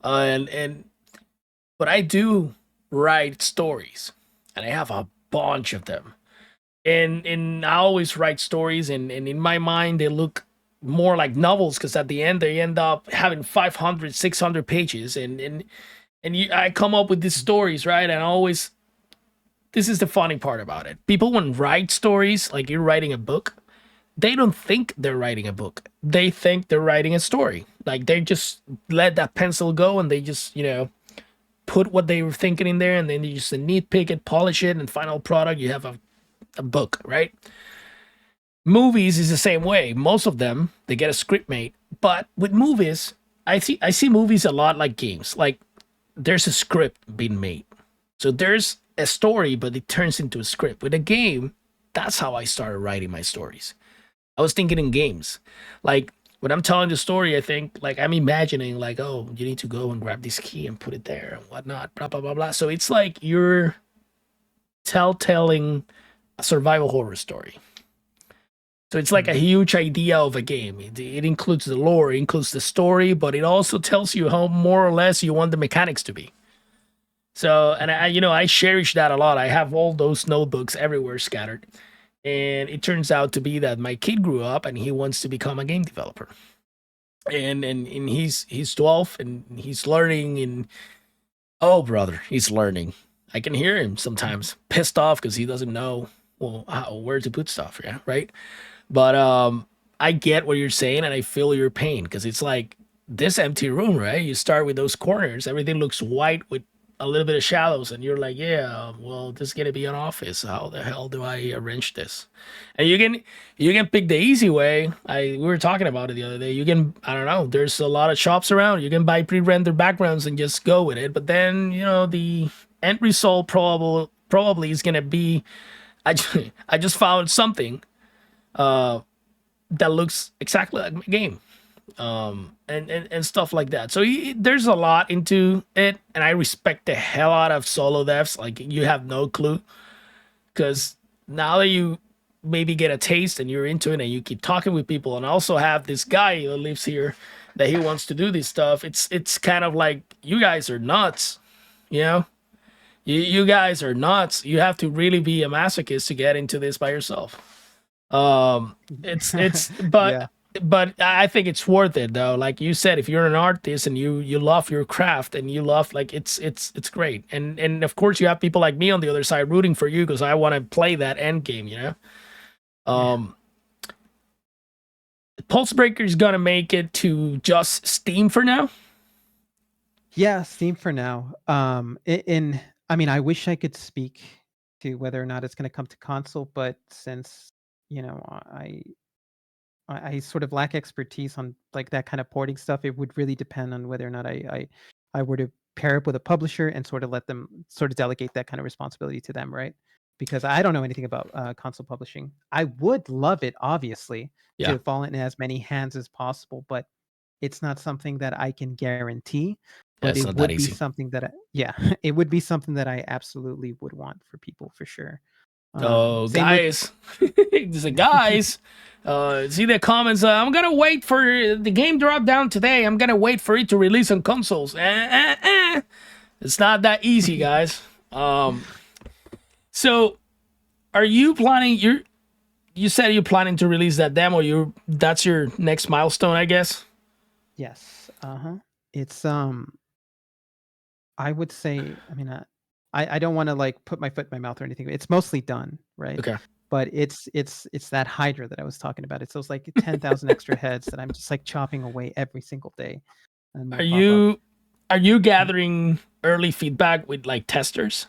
And but I do write stories, and I have a bunch of them. And I always write stories, and in my mind they look more like novels because at the end they end up having 500, 600 pages, and I come up with these stories, right? And I always, this is the funny part about it. People when write stories like you're writing a book, they don't think they're writing a book. They think they're writing a story. Like they just let that pencil go and they just, put what they were thinking in there and then you just nitpick it, polish it, and final product, you have a book, right? Movies is the same way. Most of them, they get a script made. But with movies, I see movies a lot like games. Like there's a script being made. So there's a story, but it turns into a script. With a game, that's how I started writing my stories. I was thinking in games. Like when I'm telling the story, I think like I'm imagining like, oh, you need to go and grab this key and put it there and whatnot, blah blah blah blah. So it's like you're telling a survival horror story. So it's like a Mm. huge idea of a game. It includes the lore, it includes the story, but it also tells you how more or less you want the mechanics to be. So, and I cherish that a lot. I have all those notebooks everywhere scattered. And it turns out to be that my kid grew up and he wants to become a game developer. And he's 12 and he's learning and oh brother, he's learning. I can hear him sometimes pissed off because he doesn't know where to put stuff, yeah, right? But I get what you're saying and I feel your pain because it's like this empty room, right? You start with those corners, everything looks white with a little bit of shadows, and you're like, yeah, well, this is gonna be an office. How the hell do I arrange this? And you can pick the easy way. We were talking about it the other day. You can, I don't know. There's a lot of shops around. You can buy pre-rendered backgrounds and just go with it. But then the end result probably is gonna be. I just found something that looks exactly like my game, and stuff like that. So there's a lot into it, and I respect the hell out of solo devs. Like, you have no clue, because now that you maybe get a taste and you're into it and you keep talking with people, and also have this guy that lives here that he wants to do this stuff. It's kind of like, you guys are nuts, you know. You guys are nuts. You have to really be a masochist to get into this by yourself. It's Yeah. but I think it's worth it though. Like you said, if you're an artist and you love your craft and you love, like, it's great. And of course you have people like me on the other side rooting for you because I want to play that end game, you know. Yeah. Um PulseBreaker is gonna make it to just Steam for now. Yeah, Steam for now. In I mean, I wish I could speak to whether or not it's going to come to console, but since you know, I sort of lack expertise on like that kind of porting stuff. It would really depend on whether or not I were to pair up with a publisher and sort of let them sort of delegate that kind of responsibility to them, right? Because I don't know anything about console publishing. I would love it, obviously, Yeah, to fall in as many hands as possible, but it's not something that I can guarantee. yeah, But it's it not that would be easy. something that yeah, it would be something that I absolutely would want for people for sure. So Same with guys, just like, guys, see the comments. I'm gonna wait for the game drop down today. I'm gonna wait for it to release on consoles. It's not that easy, guys. So are you planning? You said you're planning to release that demo. That's your next milestone, I guess. yes, uh-huh. It's I would say, I mean, I don't want to like put my foot in my mouth or anything. It's mostly done, right? Okay. But it's that Hydra that I was talking about. It's those like 10,000 extra heads that I'm just like chopping away every single day, and Are will pop up. you are you Mhm. gathering early feedback with like testers?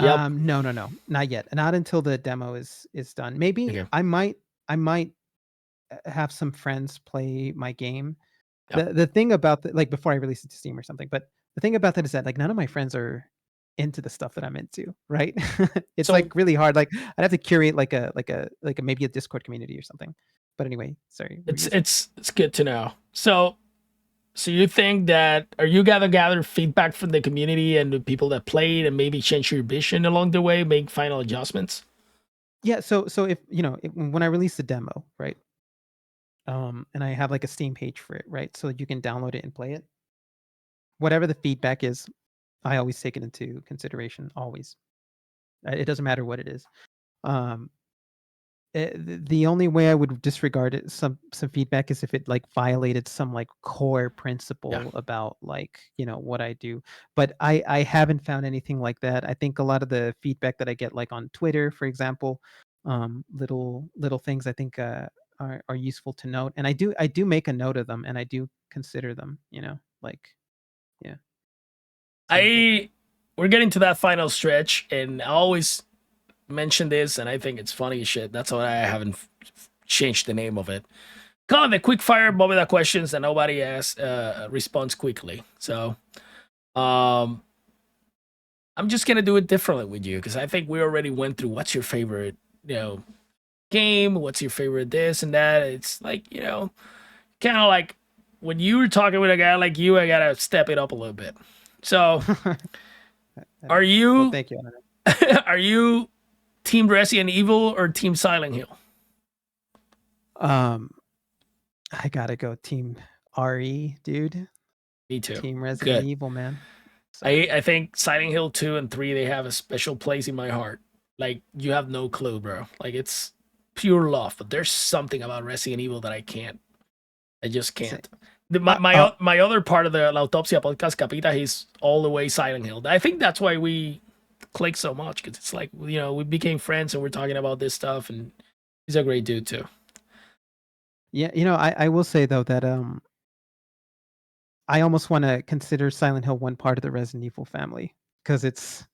Yep. No, no, no, not yet. Not until the demo is done. Maybe Okay. I might have some friends play my game. Yep. The thing about like before I release it to Steam or something, but the thing about that is that like none of my friends are into the stuff that I'm into, right? It's So like really hard. Like I'd have to curate like a maybe a Discord community or something. But anyway, sorry, what were you it's gonna say? it's it's good to know. So you think that, are you gonna gather feedback from the community and the people that played and maybe change your vision along the way, make final adjustments? Yeah, so if you know when I release the demo, right? And I have like a Steam page for it, right? So you can download it and play it. Whatever the feedback is, I always take it into consideration. Always, it doesn't matter what it is. Um, the only way I would disregard it, some feedback, is if it like violated some like core Yeah. principle about like what I do. But I haven't found anything like that. I think a lot of the feedback that I get like on Twitter, for example, little things I think are useful to note, and I do make a note of them, and I do consider them. Like yeah. So but I We're getting to that final stretch, and I always mention this, and I think it's funny as shit. That's why I haven't changed the name of it. Call it the quick fire Bobeda questions that nobody asks, responds quickly. So um I'm just gonna do it differently with you, because I think we already went through what's your favorite, game, what's your favorite this and that. It's like, kind of like when you were talking with a guy like you, I gotta step it up a little bit. So are well, you thank you. are you Team Resident Evil or Team Silent Hill? Um, I gotta go Team RE, dude. Me too. Team Resident Good. Evil, man. I Sorry. I think Silent Hill 2 and 3, they have a special place in my heart. Like, you have no clue, bro. Like, it's pure love, but there's something about Resident Evil that I just Say, can't. My other part of the La Autopsia podcast, Capita, he's all the way Silent Hill. I think that's why we click so much, because it's like, we became friends and we're talking about this stuff, and he's a great dude too. yeah, I will say though that I almost want to consider Silent Hill 1 part of the Resident Evil family because it's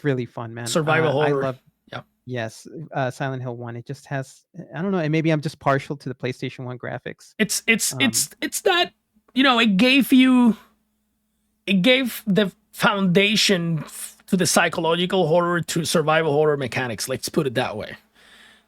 really fun, man. Survival I horror. love Yeah. yes, Silent Hill 1. It just has I don't know, and maybe I'm just partial to the PlayStation 1 graphics. Um, It's that, it gave the foundation to the psychological horror to survival horror mechanics. Let's put it that way. yeah.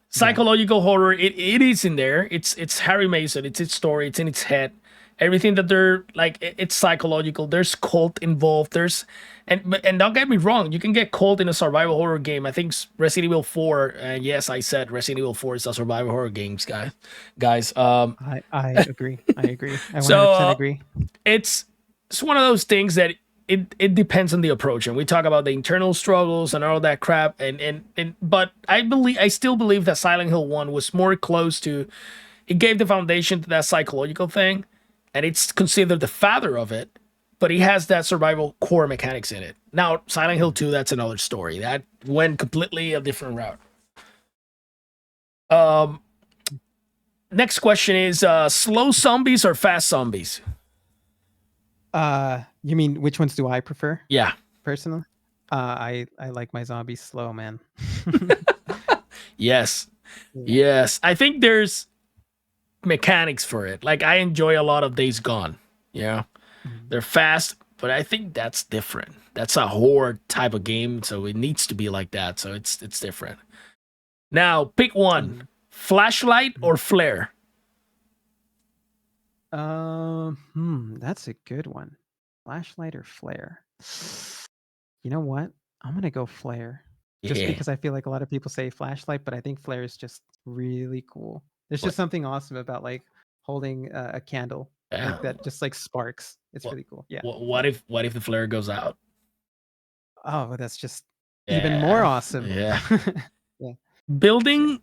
Psychological horror, it is in there. It's Harry Mason. It's its story. It's in its head. Everything that they're like, it's psychological. There's cult involved. And don't get me wrong, you can get cult in a survival horror game. I think Resident Evil 4. And yes, I said Resident Evil 4 is a survival horror games, guys. I agree. I agree. I So 100% agree. it's it's one of those things that it depends on the approach, and we talk about the internal struggles and all that crap, and but I still believe that Silent Hill 1 was more close to, it gave the foundation to that psychological thing, and it's considered the father of it, but he has that survival core mechanics in it. Now Silent Hill 2, that's another story that went completely a different route. um Next question is, slow zombies or fast zombies? You mean which ones do I prefer Yeah. personally? I like my zombies slow, man. Yes. Yeah. Yes. I think there's mechanics for it. Like, I enjoy a lot of Days Gone. Yeah. Mhm. They're fast, but I think that's different. That's a horror type of game, so it needs to be like that. So it's different. Now, pick one. Mhm. Flashlight or flare? That's a good one. Flashlight or flare? You know what? I'm gonna go flare. Just Yeah. because I feel like a lot of people say flashlight, but I think flare is just really cool. There's What? just something awesome about like holding a candle Yeah. like that, just like sparks. It's What, really cool. Yeah. what if the flare goes out? Oh, that's just even more Yeah. awesome. Yeah. Yeah. Yeah. Building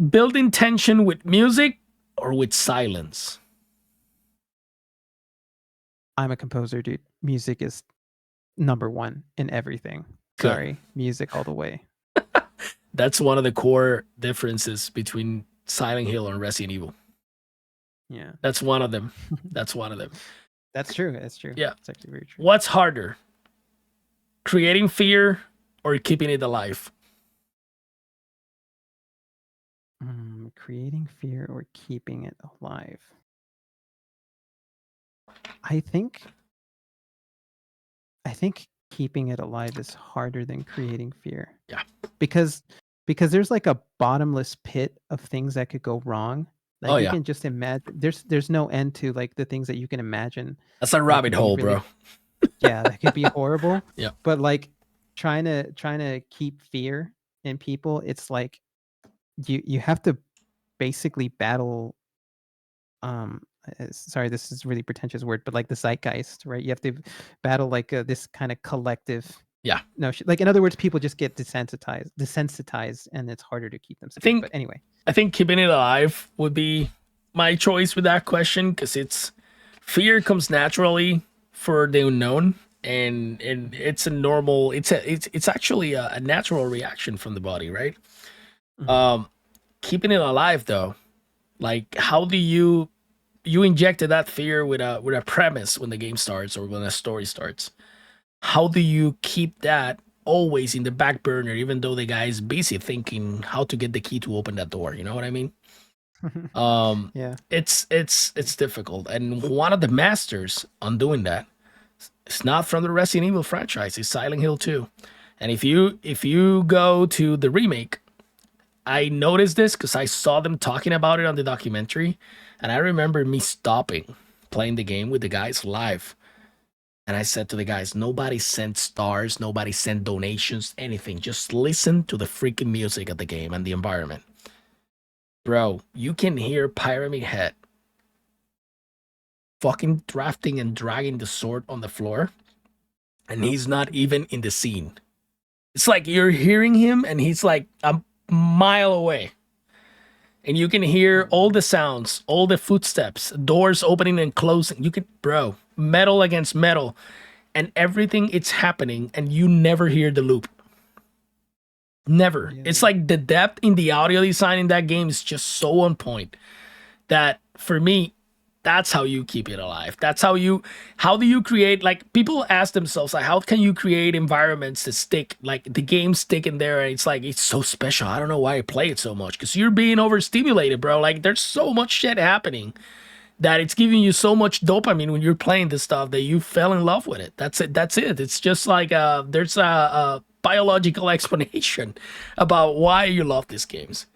building tension with music or with silence? I'm a composer, dude. Music is number one in everything. Good. Sorry, music all the way. That's one of the core differences between Silent Hill and Resident Evil. Yeah. That's one of them. That's one of them. That's true. That's true. Yeah. It's actually very true. What's harder? Creating fear or keeping it alive? Creating fear or keeping it alive? I think keeping it alive is harder than creating fear. Yeah. Because there's like a bottomless pit of things that could go wrong. Like Oh you yeah. can just imagine there's no end to like the things that you can imagine That's a that rabbit could be hole, really bro. yeah, that could be horrible. Yeah. But like trying to keep fear in people, it's like you have to basically battle sorry, this is a really pretentious word, but like the zeitgeist, right? You have to battle like this kind of collective Yeah. no like in other words, people just get desensitized and it's harder to keep them I scared. But think anyway. I think keeping it alive would be my choice with that question, because it's fear comes naturally for the unknown, and it's a normal, it's actually a natural reaction from the body, right? Mhm. Um Keeping it alive though, like, how do you injected that fear with a premise when the game starts or when a story starts? How do you keep that always in the back burner, even though the guy is busy thinking how to get the key to open that door? You know what I mean? Yeah. It's difficult, and one of the masters on doing that, it's not from the Resident Evil franchise, it's Silent Hill 2. And if you go to the remake, I noticed this because I saw them talking about it on the documentary, and I remember me stopping playing the game with the guys live. And I said to the guys, nobody sent stars, nobody sent donations, anything. Just listen to the freaking music of the game and the environment. Bro, you can hear Pyramid Head fucking drafting and dragging the sword on the floor, and he's not even in the scene. It's like you're hearing him, and he's like a mile away. And you can hear all the sounds, all the footsteps, doors opening and closing. You can, bro, metal against metal, and everything it's happening, and you never hear the loop. Never. Yeah. It's like the depth in the audio design in that game is just so on point that for me, That's how you keep it alive. That's how do you create, like, people ask themselves, like, how can you create environments that stick, like the games stick in there, and it's like, it's so special. I don't know why I play it so much, because you're being overstimulated, bro. Like, there's so much shit happening that it's giving you so much dopamine when you're playing this stuff that you fell in love with it. That's it. That's it. It's just like there's a biological explanation about why you love these games.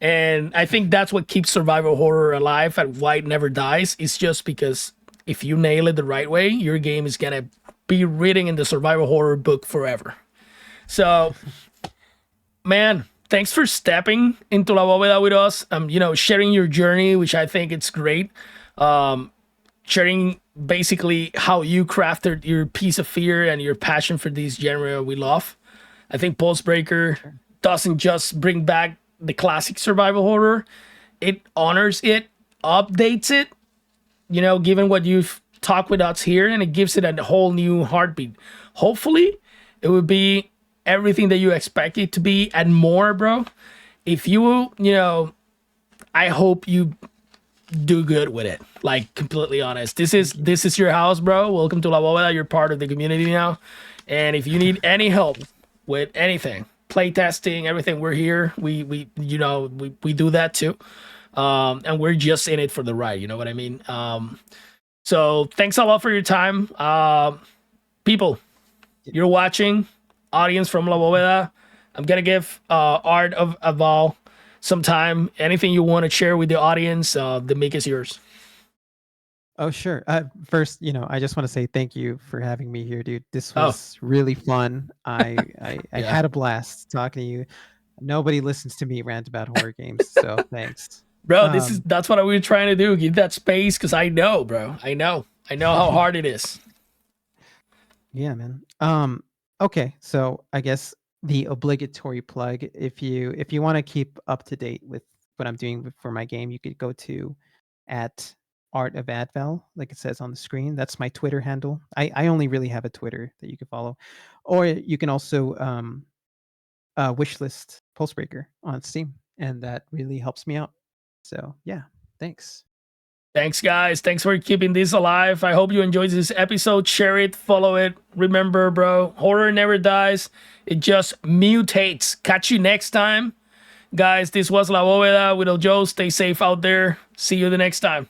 And I think that's what keeps survival horror alive and why it never dies. It's just because if you nail it the right way, your game is gonna be written in the survival horror book forever. So, man, thanks for stepping into La Bóveda with us. Sharing your journey, which I think it's great. Sharing basically how you crafted your piece of fear and your passion for this genre we love. I think PulseBreaker doesn't just bring back the classic survival horror, it honors it, updates it, given what you've talked with us here, and it gives it a whole new heartbeat. Hopefully, it will be everything that you expect it to be and more, bro. If I hope you do good with it. Like, completely honest. This is your house, bro. Welcome to La Bóveda. You're part of the community now. And if you need any help with anything, playtesting, everything, we're here. We do that too. And we're just in it for the ride, you know what I mean? So thanks a lot for your time. People, you're watching, audience from La Bóveda. I'm gonna give Art of Aval some time. Anything you want to share with the audience, the mic is yours. Oh, sure. First, I just want to say thank you for having me here, dude. This Oh, was really fun. I yeah. had a blast talking to you. Nobody listens to me rant about horror games, so thanks. Bro, Um, that's what we're trying to do. Give that space, because I know, bro. I know how hard it is. yeah, man. Okay, so I guess the obligatory plug, if you want to keep up to date with what I'm doing for my game, you could go to at Art of Adval, like it says on the screen. That's my Twitter handle. I only really have a Twitter that you can follow. Or you can also wishlist PulseBreaker on Steam, and that really helps me out. So yeah, thanks. Thanks, guys. Thanks for keeping this alive. I hope you enjoyed this episode. Share it, follow it. Remember, bro, horror never dies. It just mutates. Catch you next time. Guys, this was La Bóveda with El Joe. Stay safe out there. See you the next time.